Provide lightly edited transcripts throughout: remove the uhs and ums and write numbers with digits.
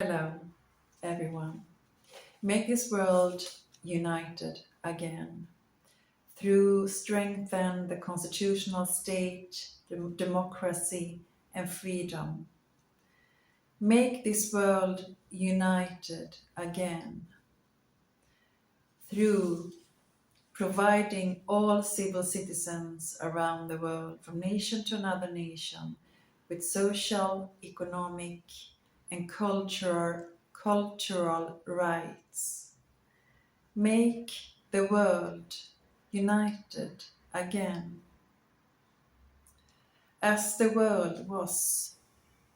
Hello, everyone. Make this world united again through strengthen the constitutional state, democracy, and freedom. Make this world united again through providing all civil citizens around the world, from nation to another nation, with social, economic, and cultural rights. Make the world united again, as the world was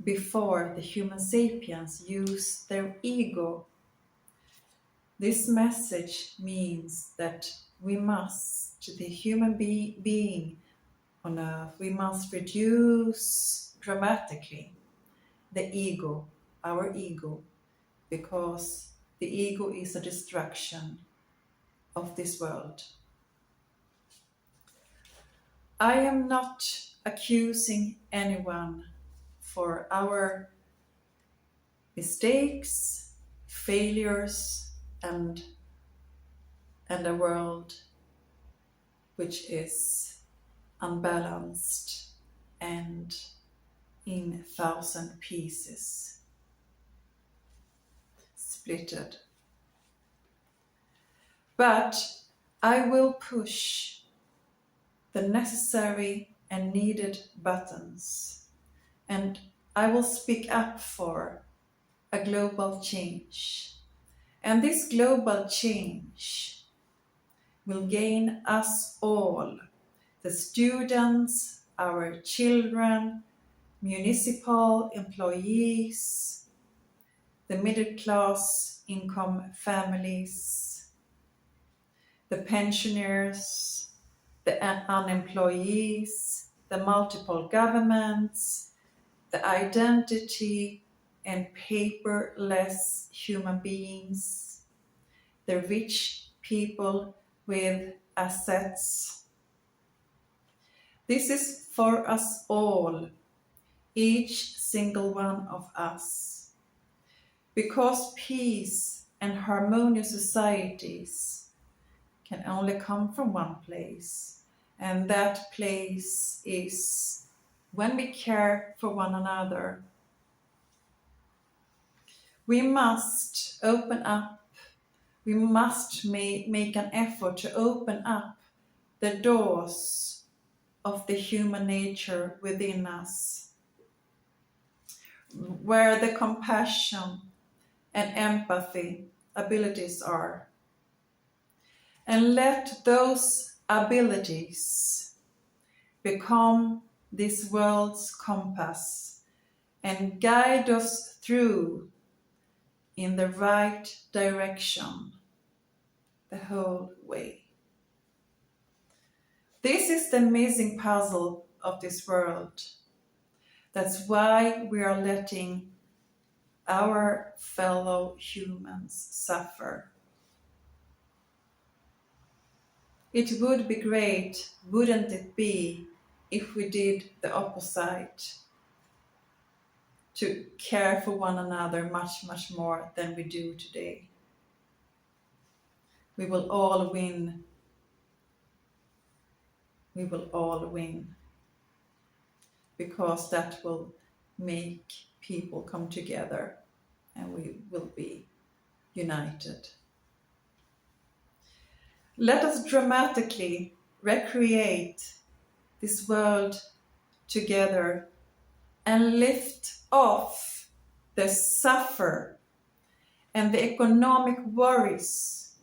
before the human sapiens used their ego. This message means that we must, the human being on earth, we must reduce dramatically the ego, our ego, because the ego is a destruction of this world. I am not accusing anyone for our mistakes, failures, and a world which is unbalanced and in 1,000 pieces, splitted. But I will push the necessary and needed buttons, and I will speak up for a global change. And this global change will gain us all, the students, our children, municipal employees, the middle class income families, the pensioners, the unemployees, the multiple governments, the identity and paperless human beings, the rich people with assets. This is for us all, each single one of us, because peace and harmonious societies can only come from one place, and that place is when we care for one another. We must open up, we must make an effort to open up the doors of the human nature within us, where the compassion and empathy abilities are. And let those abilities become this world's compass and guide us through in the right direction the whole way. This is the missing puzzle of this world. That's why we are letting our fellow humans suffer. It would be great, wouldn't it be, if we did the opposite, to care for one another much, much more than we do today. We will all win. We will all win, because that will make people come together and we will be united. Let us dramatically recreate this world together and lift off the suffer and the economic worries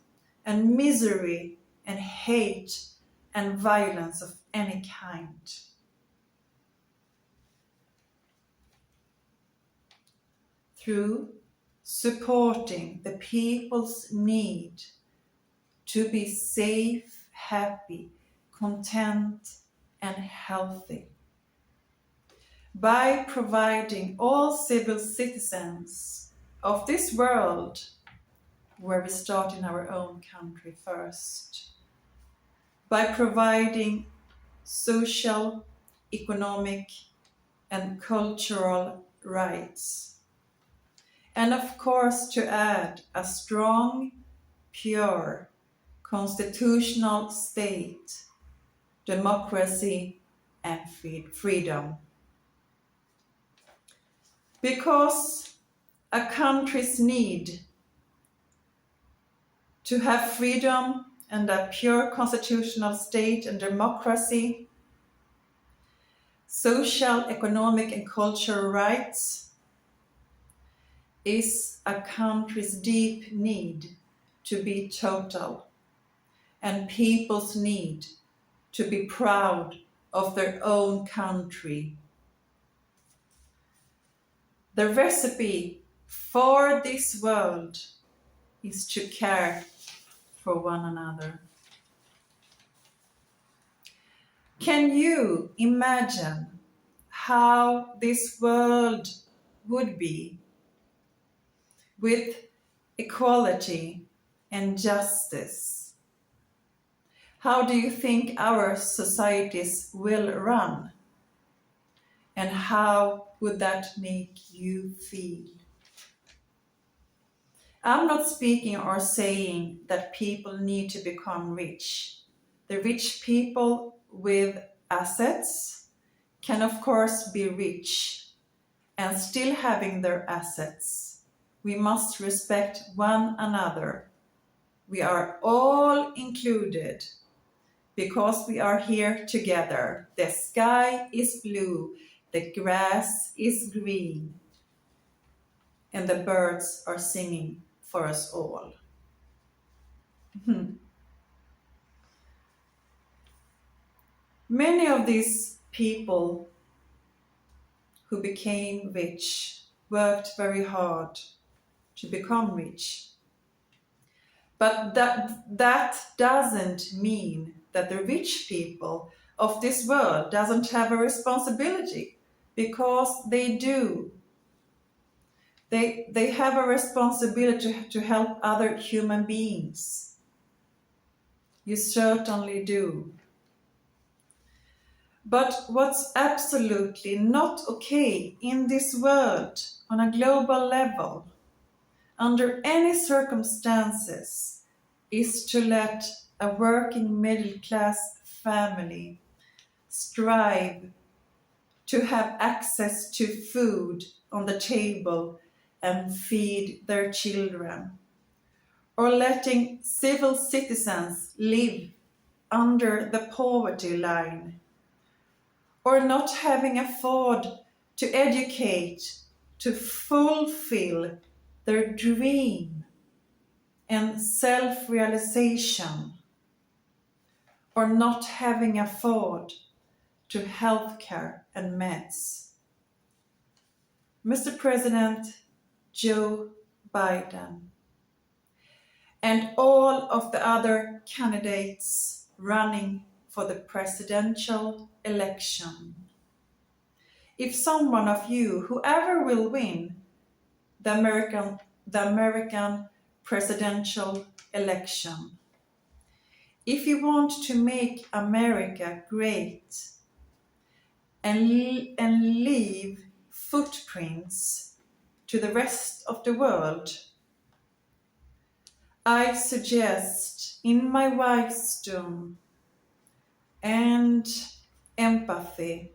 and misery and hate and violence of any kind. Through supporting the people's need to be safe, happy, content, and healthy. By providing all civil citizens of this world, where we start in our own country first, by providing social, economic, and cultural rights, and of course to add a strong, pure, constitutional state, democracy and freedom. Because a country's need to have freedom and a pure constitutional state and democracy, social, economic and cultural rights is a country's deep need to be total and people's need to be proud of their own country. The recipe for this world is to care for one another. Can you imagine how this world would be with equality and justice? How do you think our societies will run? And how would that make you feel? I'm not speaking or saying that people need to become rich. The rich people with assets can of course be rich and still having their assets. We must respect one another. We are all included because we are here together. The sky is blue, the grass is green, and the birds are singing for us all. Many of these people who became rich worked very hard to become rich. But that doesn't mean that the rich people of this world doesn't have a responsibility, because they do. They have a responsibility to help other human beings. You certainly do. But what's absolutely not okay in this world on a global level, under any circumstances, is to let a working middle-class family strive to have access to food on the table and feed their children, or letting civil citizens live under the poverty line, or not having afford to educate, to fulfill their dream and self-realization, or not having afford to healthcare and meds. Mr. President Joe Biden and all of the other candidates running for the presidential election. If someone of you, whoever will win the American presidential election, if you want to make America great and leave footprints to the rest of the world, I suggest, in my wisdom and empathy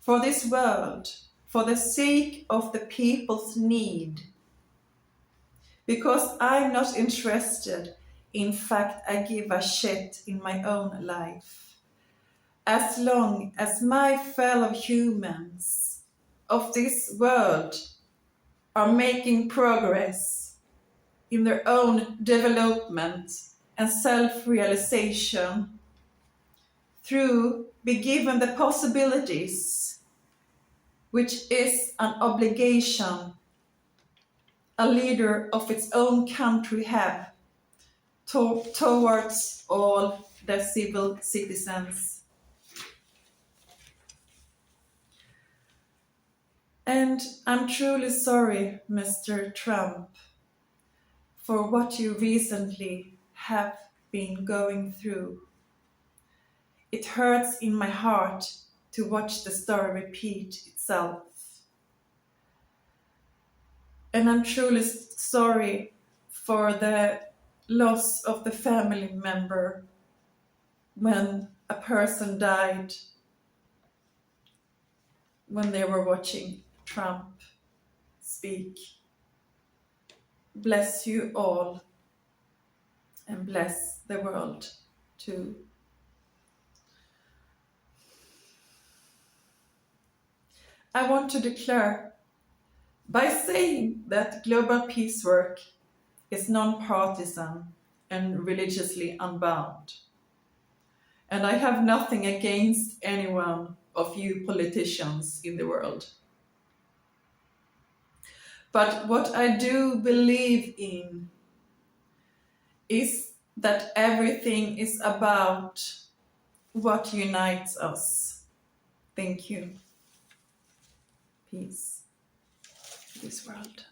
for this world, for the sake of the people's need, because I'm not interested, in fact I give a shit in my own life, as long as my fellow humans of this world are making progress in their own development and self-realization, through be given the possibilities, which is an obligation a leader of its own country have towards all their civil citizens. And I'm truly sorry, Mr. Trump, for what you recently have been going through. It hurts in my heart to watch the story repeat itself. And I'm truly sorry for the loss of the family member when a person died when they were watching Trump speak. Bless you all and bless the world too. I want to declare by saying that global peace work is non-partisan and religiously unbound. And I have nothing against any one of you politicians in the world. But what I do believe in is that everything is about what unites us. Thank you. Peace to this world.